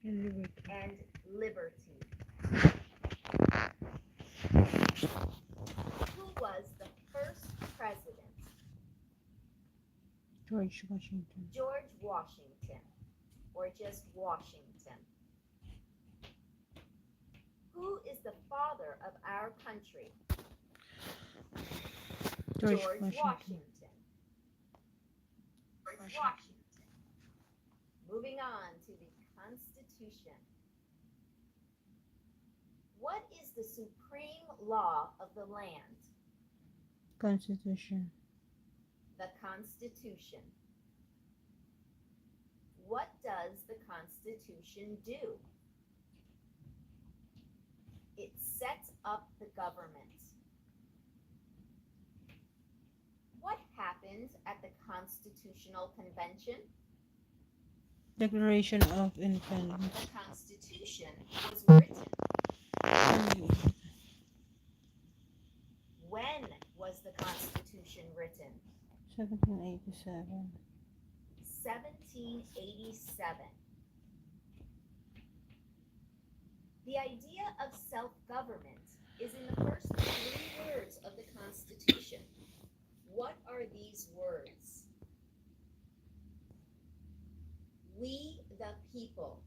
and liberty. Who was the first president? George Washington. George Washington, or just Washington. Who is the father of our country? George George Washington. Washington. George Washington. Moving on to the Constitution. What is the supreme law of the land? Constitution. The Constitution. What does the Constitution do? It sets up the government. What happened at the Constitutional Convention? Declaration of Independence. The Constitution was written. When was the Constitution written? 1787. 1787. The idea of self-government is in the first 3 words of the Constitution. What are these words? We the people.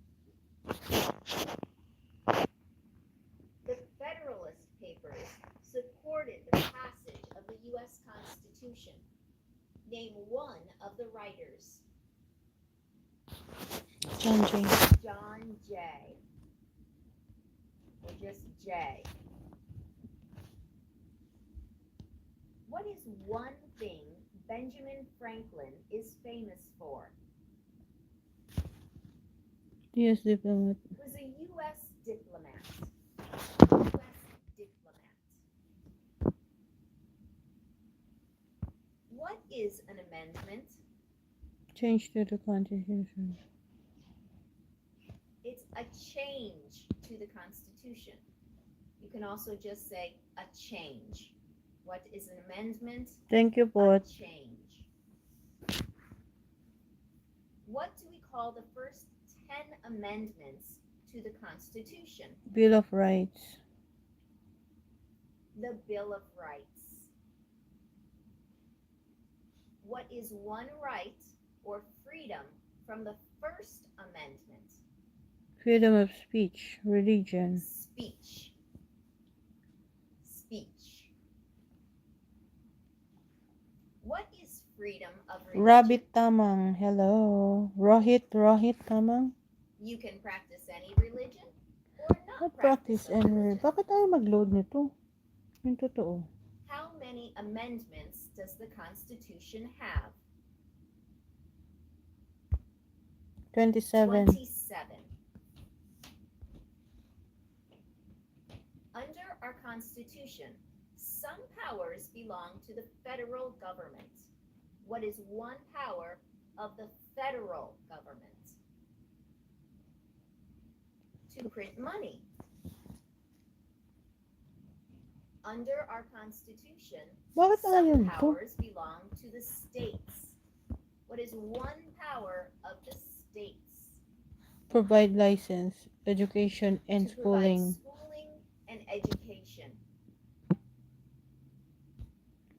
The Federalist Papers supported the passage of the U.S. Constitution. Name one of the writers. John Jay. John Jay. Or just Jay. What is one thing Benjamin Franklin is famous for? U.S. diplomat. He was a U.S. diplomat. U.S. diplomat. What is an amendment? Change to the Constitution. It's a change to the Constitution. You can also just say a change. What is an amendment? Thank you, A Bot. change. What do we call the first 10 amendments to the Constitution? Bill of Rights. The Bill of Rights. What is one right or freedom from the First Amendment? Freedom of speech. Religion. Speech. Speech. What is freedom of religion? Rabbit Tamang. Hello. Rohit Tamang. You can practice any religion or not Not practice practice a and religion. Bakit tayo mag-load nito? Yung totoo. How many amendments does the Constitution have? 27. 27. Under our Constitution, some powers belong to the federal government. What is one power of the federal government? To print money. Under our Constitution, Bakit some ayaw nito? powers belong to the states. What is one power of the states? Provide license, education, and To provide schooling. schooling and education.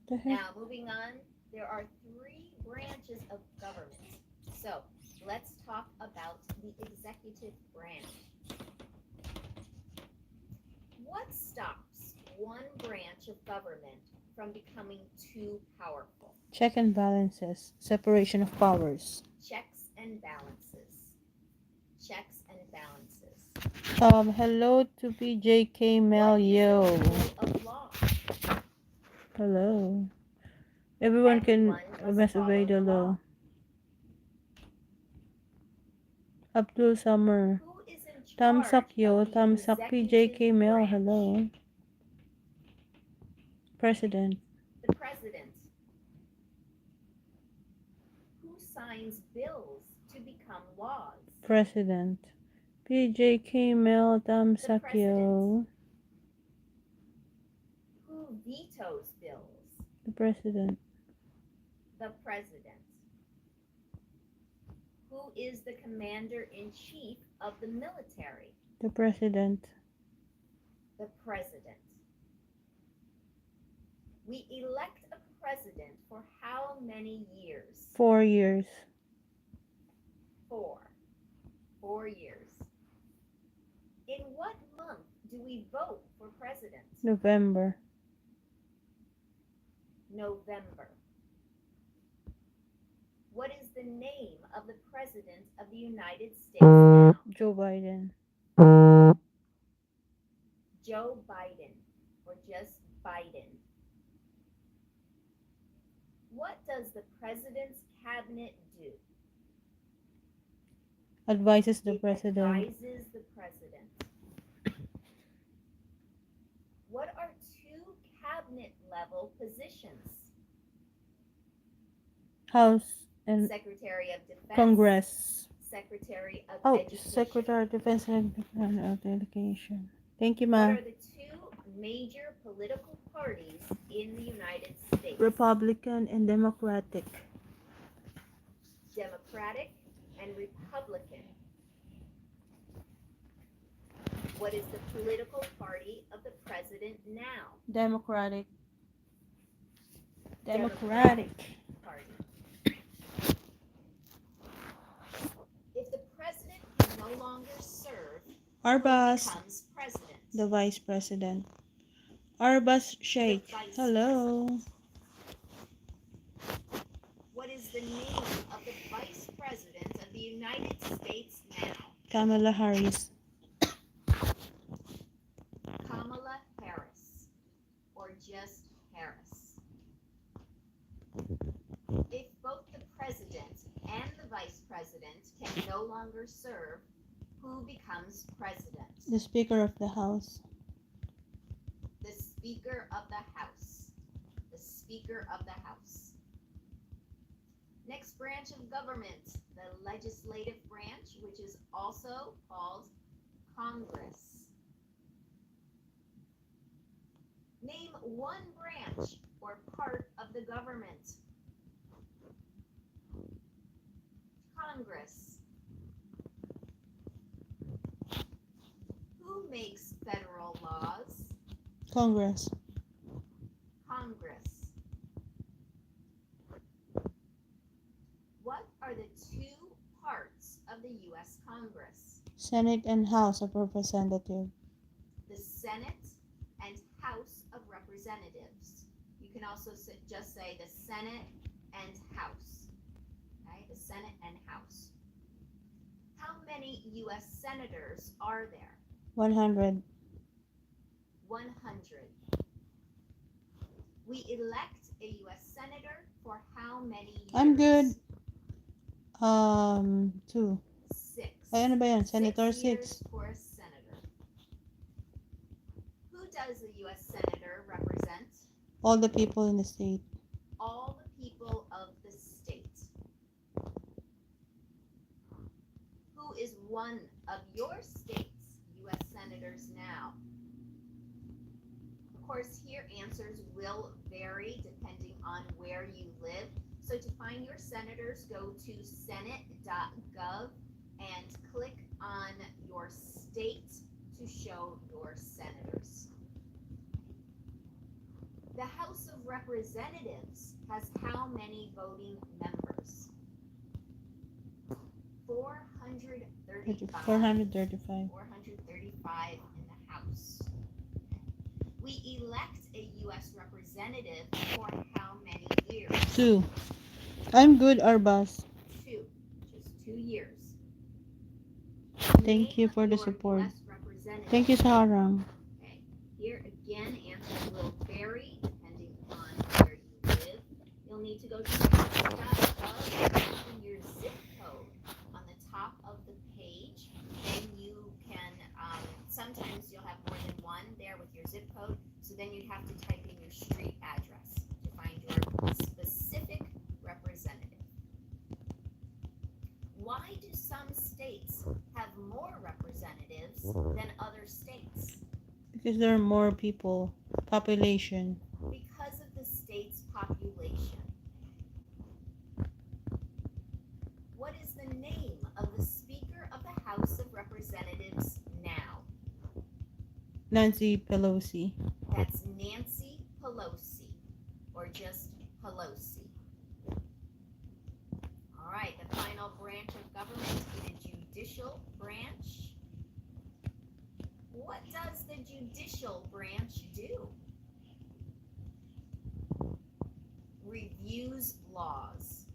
The heck? Now, moving on, there are 3 branches of government. So, let's talk about the executive branch. What stops one branch of government from becoming too powerful? Check and balances. Separation of powers. Checks and balances. Checks and balances. Hello to PJK Mel. What is the Yo. rule of law? Hello. Everyone can Everyone must follow obey the law. Abdul Summer. Who is in charge Tamsak Yo. of the Tamsak executive PJK Mel. branch? Hello. President. The president. Who signs bills to become laws? President. PJK Mel. Tamsak Yo. Who vetoes bills? The president. The president. Who Who is the commander-in-chief of the military? The president. The president. We elect a president for how many years? 4 years. 4. 4 years. In what month do we vote for president? November. November. What is the name of the president of the United States now? Joe Biden. Joe Biden, or just Biden. What does the president's cabinet do? Advises the It president. advises the president. What are 2 cabinet level positions? House and Secretary of Defense. Congress. Secretary of Oh, Education. Secretary of Defense and of Education. Thank you, What Ma. are the 2 major political parties in the United States? Republican and Democratic. Democratic and Republican. What is the political party of the president now? Democratic. Democratic Party. If the president can no longer serve, Our who boss, becomes president? the vice president. Our boss, Sheikh. The vice Hello. president. What is the name of the vice president of the United States now? Kamala Harris. Kamala Harris, or just Harris. If both the president and the vice president can no longer serve, who becomes president? The Speaker of the House. The Speaker of the House. The Speaker of the House. Next branch of government, the legislative branch, which is also called Congress. Name one branch or part of the government. Congress. Who makes federal laws? Congress. Congress. What are the 2 parts of the U.S. Congress? Senate and House of Representatives. The Senate and House of Representatives. You can also just say the Senate and House. Okay, the Senate and House. How many U.S. senators are there? 100. 100. We elect a U.S. senator for how many years? I'm good. 2. 6. Ay, ano ba yan? Senator 6 years 6. for a senator. Who does the U.S. senator represent? All the people in the state. All the people of the state. Who is one of your state's U.S. senators now? Of course, here answers will vary depending on where you live. So to find your senators, go to senate.gov and click on your state to show your senators. The House of Representatives has how many voting members? 435. 435. 435 in the House. We elect a U.S. representative for how many years? 2. I'm good, our boss. 2. Just 2 years. Thank you Name for the your support. US representative. Thank you, Sarang. Okay. Here again, answers will vary depending on where you live. You'll need to go to house.gov and your zip code on the top of the page. Then you can, sometimes you'll have more than one there with your zip code. So then you'd have to type in your street address to find your specific representative. Why do some states have more representatives than other states? Because there are more people. Population. Because of the state's population. What is the name Nancy Pelosi. That's Nancy Pelosi, or just Pelosi. All right, the final branch of government is the judicial branch. What does the judicial branch do? Reviews laws.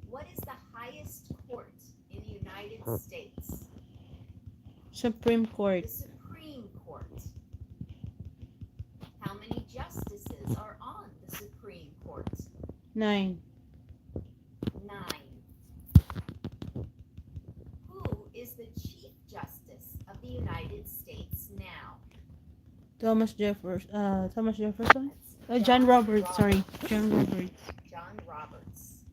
What is the highest court in the United States? Supreme Court. The Supreme Court. How many justices are on the Supreme Court? 9. 9. Who is the Chief Justice of the United States now? Thomas Jefferson? That's John Roberts, sorry. John Roberts. John Roberts.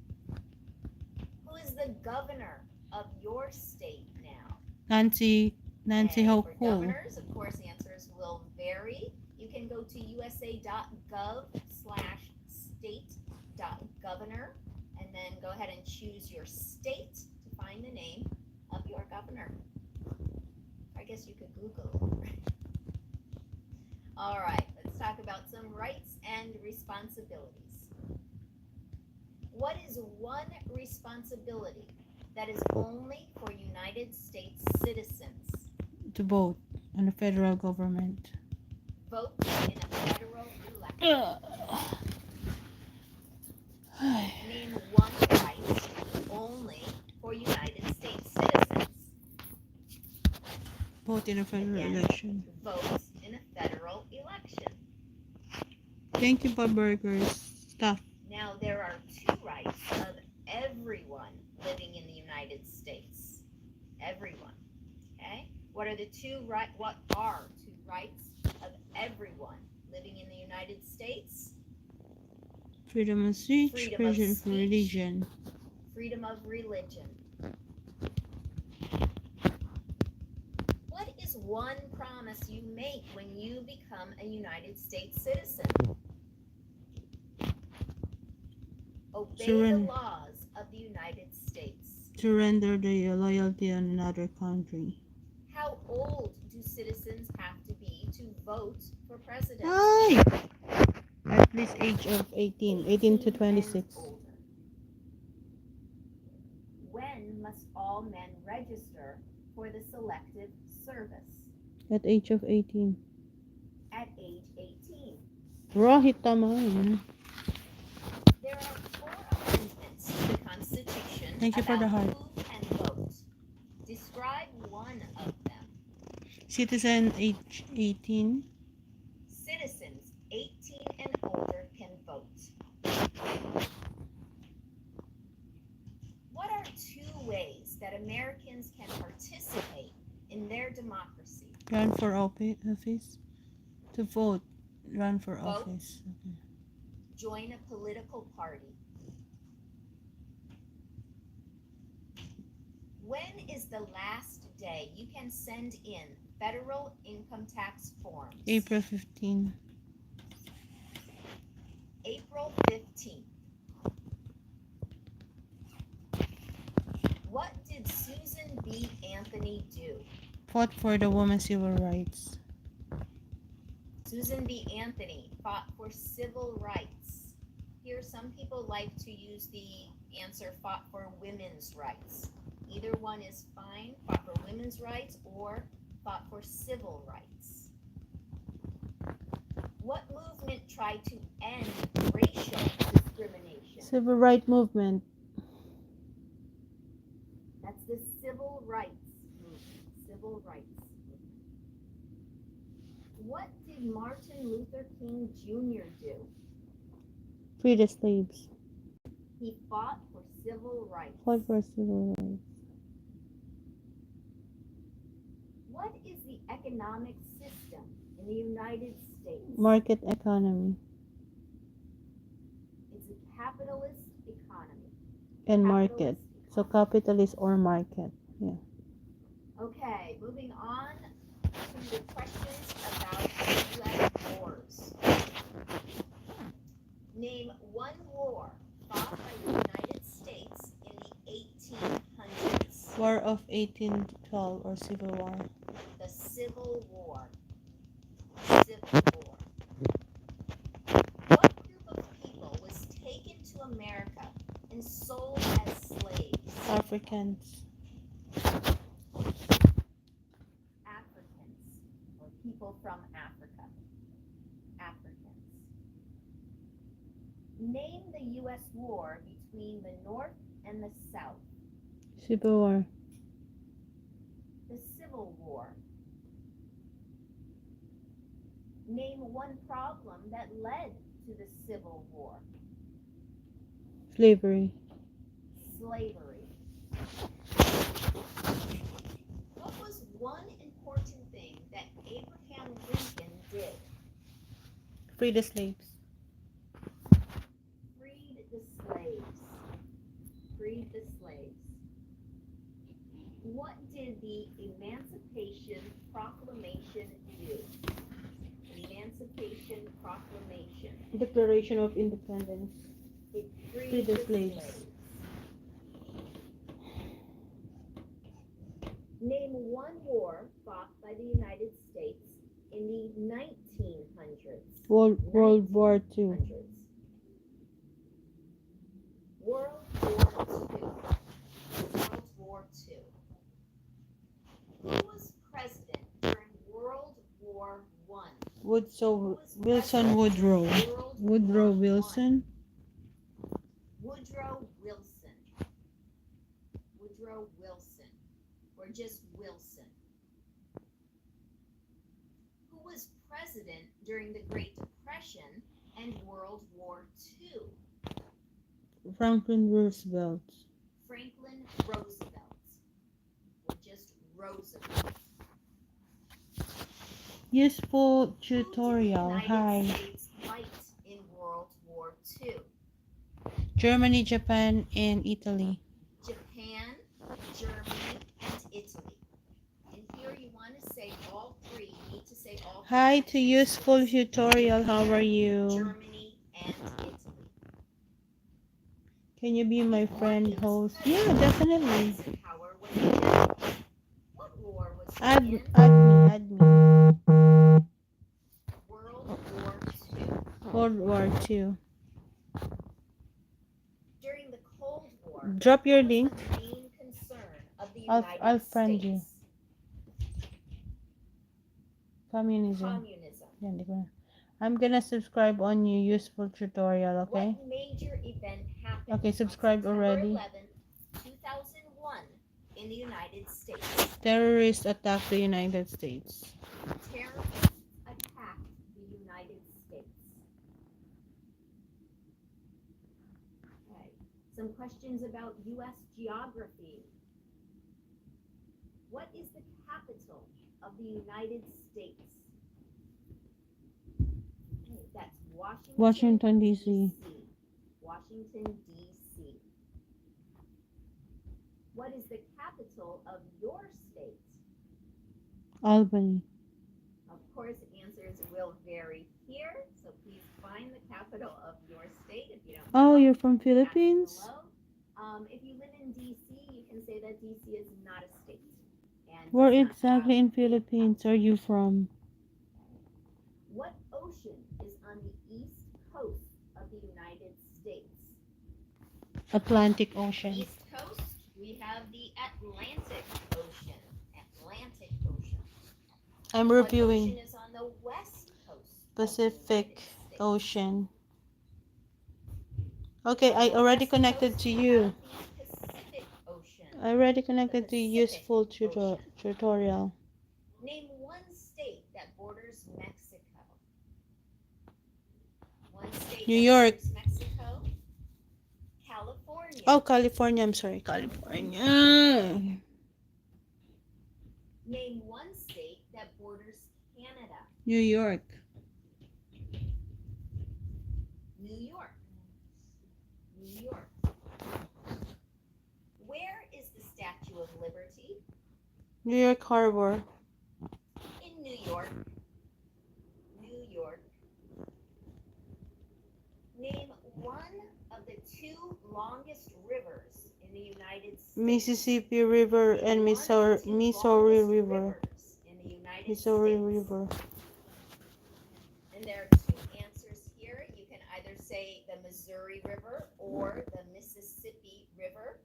Who is the governor of your state now? Nancy Okay, Hope. for governors, of course, answers will vary. You can go to usa.gov/state.governor and then go ahead and choose your state to find the name of your governor. I guess you could Google it. All right, let's talk about some rights and responsibilities. What is one responsibility that is only for United States citizens? To vote on the federal government. Vote in a federal election. Name one right only for United States citizens. Vote in a federal Again, election. Vote in a federal election. Thank you, Bob Burgers. Stuff. Now, there are 2 rights of everyone living in the United States. Everyone. Okay? What are 2 rights of everyone living in the United States? Freedom of speech, Freedom of freedom of speech. religion. Freedom of religion. What is one promise you make when you become a United States citizen? Obey the laws of the United States. Surrender the loyalty on another country. How old do citizens have to be to vote for president? At least age of 18 to 26. When must all men register for the selective service? At age of 18. At age 18. Rohit Taman. There are 4 amendments to the Constitution Thank you for the about heart. who can vote. Describe one of them. Citizen age 18. Citizens 18 and older can vote. What are 2 ways that Americans can participate in their democracy? Run for office. To vote. Run for Vote. office. Okay. Join a political party. When is the last day you can send in federal income tax forms? April 15. April 15th. What did Susan B. Anthony do? Fought for the women's civil rights. Susan B. Anthony fought for civil rights. Here, some people like to use the answer fought for women's rights. Either one is fine, fought for women's rights or fought for civil rights. What movement tried to end racial discrimination? Civil rights movement. That's the civil rights movement. Civil rights movement. What did Martin Luther King Jr. do? Free the slaves. He fought for civil rights. Fought for civil rights. What is the economic system in the United States? Market economy. It's a capitalist economy. And Capitalist market. So economy. capitalist or market. Yeah. Okay, moving on to the questions about U.S. wars. Name one war fought by the United States in the 1800s. War of 1812 or Civil War. The Civil War. Civil War. What group of people was taken to America and sold as slaves? Africans. Africans, or people from Africa. Africans. Name the U.S. war between the North and the South. Civil War. The Civil War. Name one problem that led to the Civil War. Slavery. Slavery. What was one important thing that Abraham Lincoln did? Free the slaves. Freed the slaves. Freed the slaves. What did the Emancipation Proclamation do? Emancipation Proclamation. Declaration of Independence. It Free the slaves. Name one war fought by the United States in the 1900s. World War II. 1900s. World War II. World War II. Who was president during World War I? Wilson Woodrow. Woodrow Wilson. Woodrow Wilson. Woodrow Wilson. Or just Wilson. Who was president during the Great Depression and World War II? Franklin Roosevelt. Franklin Roosevelt. Or just Roosevelt. Useful tutorial. Who did the Hi. United States fight in World War II? Germany, Japan, and Italy. Japan, Germany, and Italy. And here you want to say all three. You need to say all three. Hi to useful tutorial. How are you? Germany and Italy. Can you be my friend host? Yeah, definitely. Power was in. What war was he Add in? me. Add me. World War II. World War II. During the Cold War, Drop your what was link. the main concern of the I'll United friend States? you. Communism. Communism. Yan, di ko na. I'm gonna subscribe on your useful tutorial, okay? What major event happened Okay, subscribe on September already. 11th, 2001 in the United States? Terrorists attack the United States. Terrorists attacked the United States. Okay. Some questions about U.S. geography. What is the capital of the United States? Okay, that's Washington, D.C. Washington, D.C. What is the capital of your state? Albany. Of course, answers will vary here, so please find the capital of your state if you don't know. Oh, you're from Ask Philippines? below. If you live in D.C., you can say that D.C. is not a state. And Where does not exactly have in Philippines are you from? What ocean is on the east coast of the United States? Atlantic Ocean. East coast, we have the Atlantic Ocean. Atlantic Ocean. I'm What reviewing ocean is on the west coast? Pacific of the United States? Ocean. Okay, On I the already west connected coast, to we you. have the Pacific Ocean. I already connected to Pacific useful Ocean. tutorial. Name one state that borders Mexico. One state New that York. borders Mexico. California. Oh, California. I'm sorry, California. Name one state that borders Canada. New York. New York. New York. Where is the Statue of Liberty? New York Harbor. In New York. New York. Name one of the two longest rivers in the United States. Mississippi River and Name one of the two Missouri longest River. rivers in the United Missouri States. River. And there are two answers here. You can either say the Missouri River or the Mississippi River.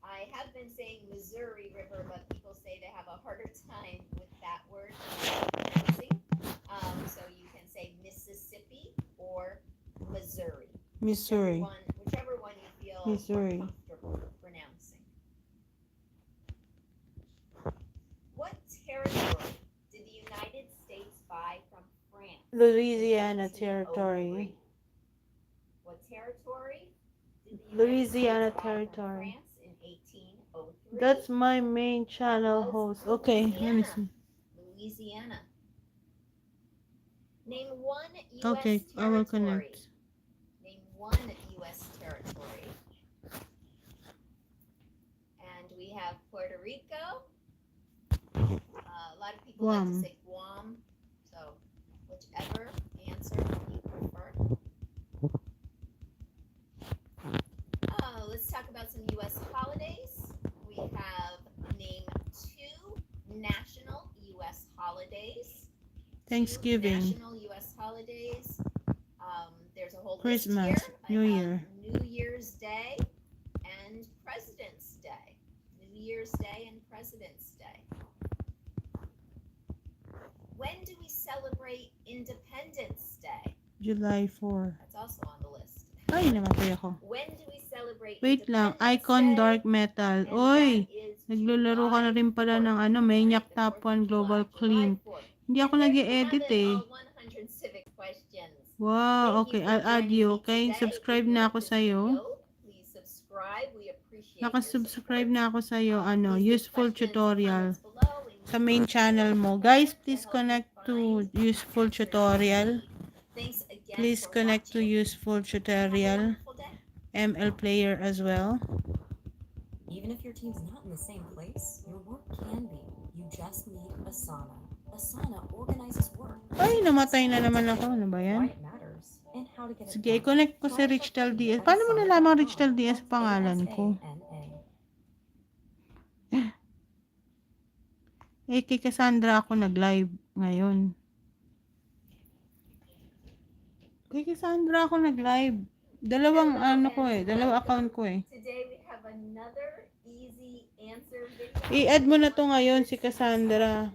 I have been saying Missouri River, but people say they have a harder time with that word pronouncing. So you can say Mississippi or Missouri. Missouri. Whichever one you feel Missouri. more comfortable pronouncing. What territory did the United States buy from France? Louisiana in 1803? Territory. What territory did the United Louisiana States buy Territory. from France in 1803? That's my main channel That was host. Okay, let me see. Louisiana. Name one U.S. Okay, I will territory. connect. Name one U.S. territory. And we have Puerto Rico. A lot of people like to say Guam. So whichever answer you prefer. Let's talk about some U.S. holidays. We have name two national U.S. holidays. Thanksgiving. National U.S. holidays. There's a whole Christmas, list here. New Year. New Year's Day and President's Day. New Year's Day and President's Day. When do we celebrate Independence Day? July 4. That's also on the list. Ay, namatay ako. When do we celebrate Wait lang, Independence Icon Day? Dark Metal. And Oy, that is naglularo ka na July rin pala 4th. ng ano, Maniac The Top 4th of 1 Global July, Clean. July 4th. Hindi ako And there you nag-e-edit have it, eh. all 100 civic questions. Wow, okay, Thank you for I'll add joining you, me okay? today. Subscribe If you na like ako this sa'yo. video, please subscribe. We appreciate your Nakasubscribe support. na ako sa'yo, ano, Please leave useful questions and tutorial comments below, and sa we main will channel do mo. our Guys, best please help you connect to find useful answers you tutorial. need. Thanks again Please for connect to watching. useful Have a tutorial. wonderful day. ML player as well. Even if your team's not in the same place, your work can be. You just need Asana. Asana organizes work. Ay, namatay na naman ako. Ano ba yan? Why it matters and how to get it Sige, done. connect ko si Richtel DS. Paano mo nalaman Richtel DS pangalan ko? Eh, kay Cassandra ako nag-live ngayon. Kay Cassandra ako nag-live. Dalawang dalawang account ko eh. Today we have another easy answer I-add mo na to ngayon si Cassandra.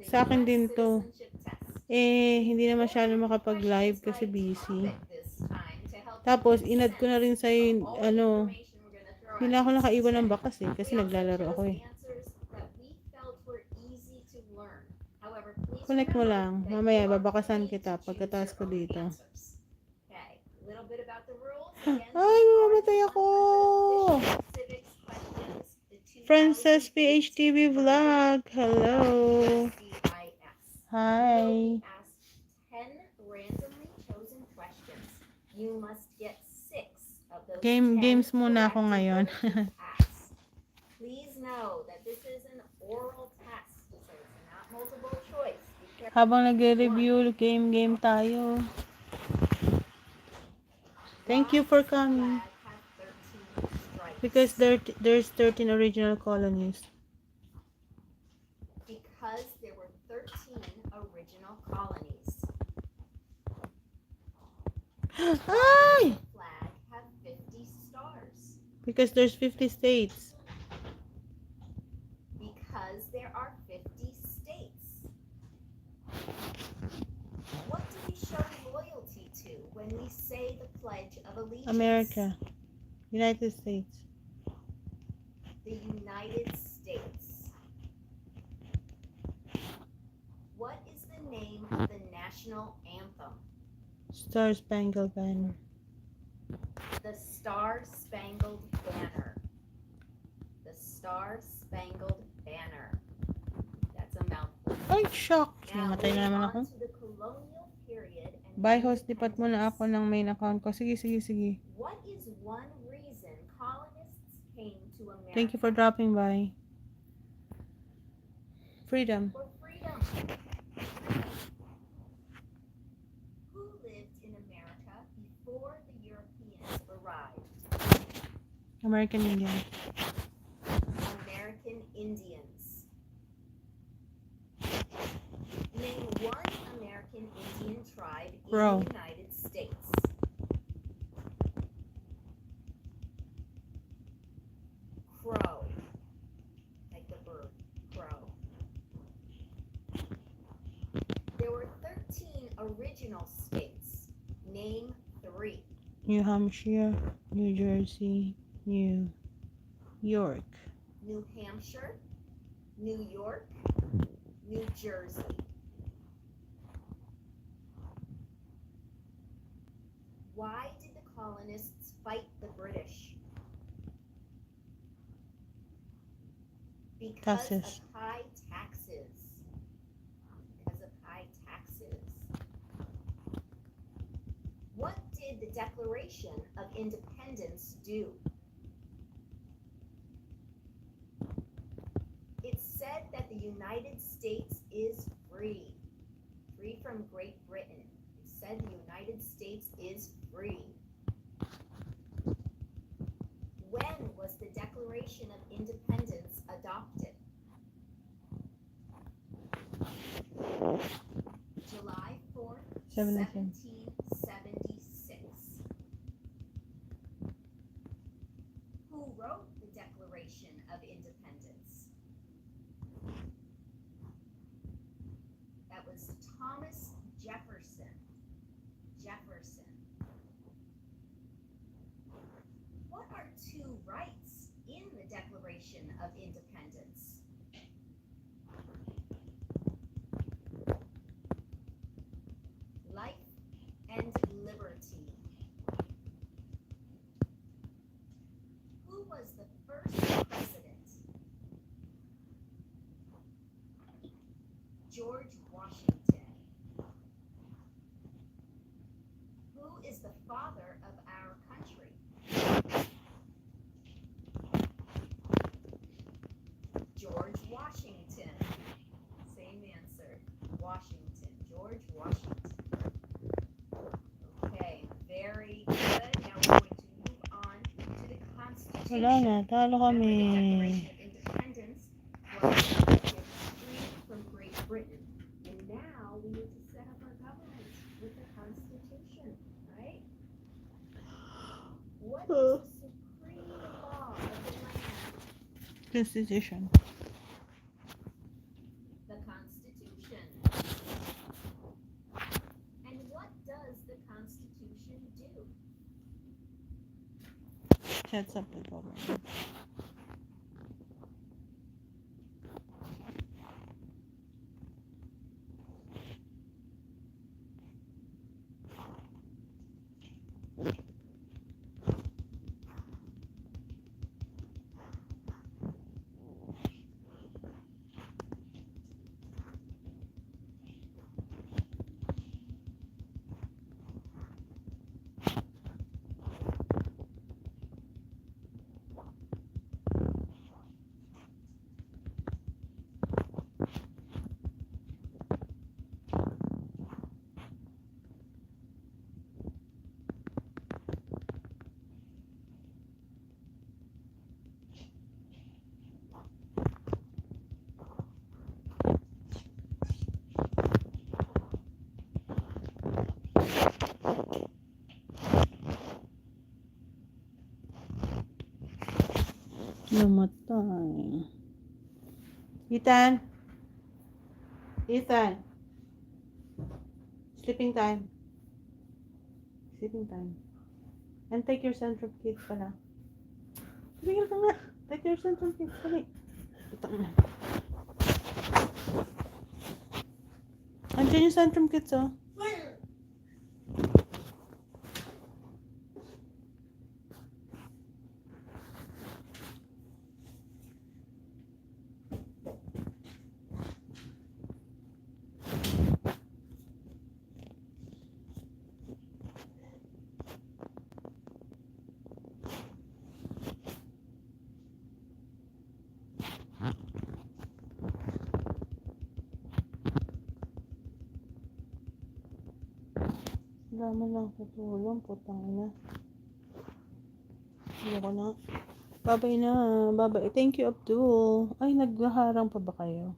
Sa akin din to. Eh, hindi na masyado makapag-live kasi busy. Tapos, in-add ko na rin sa'yo ano, hindi na ako nakaiwan ng bakas eh, kasi naglalaro ako eh. Connect mo lang. Mamaya, babakasan kita pagkatapos ko dito. Ay, mamatay ako! Princess PHTV Vlog. Hello! Hi! Games muna ako ngayon. Please know that this is an oral test, so it's not multiple choice. Habang nag-review, game tayo. Thank you for coming. Because there's 13 original colonies. Because there were 13 original colonies. Ay! The flag have 50 stars. Because there's 50 states. Because there are 50 states. What do we show loyalty to when we say the Pledge of Allegiance? America. United States. The United States. What is the name of the national anthem? Star Spangled Banner. The Star Spangled Banner. The Star Spangled Banner. That's a mouthful. Ay, shock! Now, Namatay na naman ako. on to the colonial period and Bye, host. Lipat mo na ako ng main account ko. Sige. What is one reason colonists came to America? Thank you for dropping by. Freedom. For freedom. Who lived in America before the Europeans arrived? American Indian. American Indians. Crow. in the United States? Crow. Like the bird, crow. There were 13 original states. Name 3. New Hampshire, New Jersey, New York. New Hampshire, New York, New Jersey. Why did the colonists fight the British? Because Taxes. of high taxes. Because of high taxes. What did the Declaration of Independence do? It said that the United States is free. Free from Great Britain. It said the United States is free. When was the Declaration of Independence adopted? July 4th, 1776. Who wrote the Declaration of Independence? That was Thomas Jefferson. Jefferson. What are 2 rights in the Declaration of Independence? Life and liberty. Who was the first president? George Washington. Who is the father of our country? George Washington. Same answer. Washington. George Washington. Okay, very good. Now we're going to move on to the Constitution. Wala na, talo Remember, the kami. Declaration of Independence was free from Great Britain. And now we need to set up our government with the Constitution, right? What is the supreme law of the land? Constitution. The Constitution. And what does the Constitution do? Sets up the government. Namatay. Ethan. Ethan. Sleeping time. Sleeping time. And take your central kids pala. Tumigil ka nga. Take your central kids pala. Ito nga. Andiyan yung centrum kits, oh. Wala mo lang tutulong, putang ina. Ayoko na. Babay na. Babay. Thank you, Abdul. Ay, naghaharang pa ba kayo?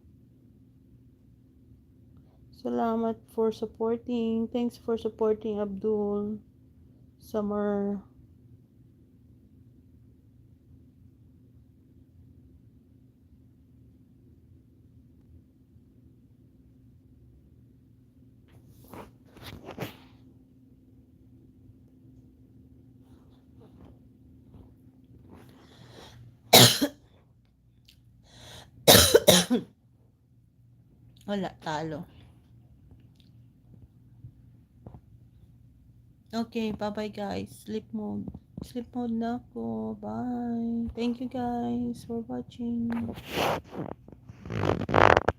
Salamat for supporting. Thanks for supporting, Abdul. Summer. Wala, talo. Okay, bye-bye guys. Sleep mode. Sleep mode na ako. Bye. Thank you guys for watching.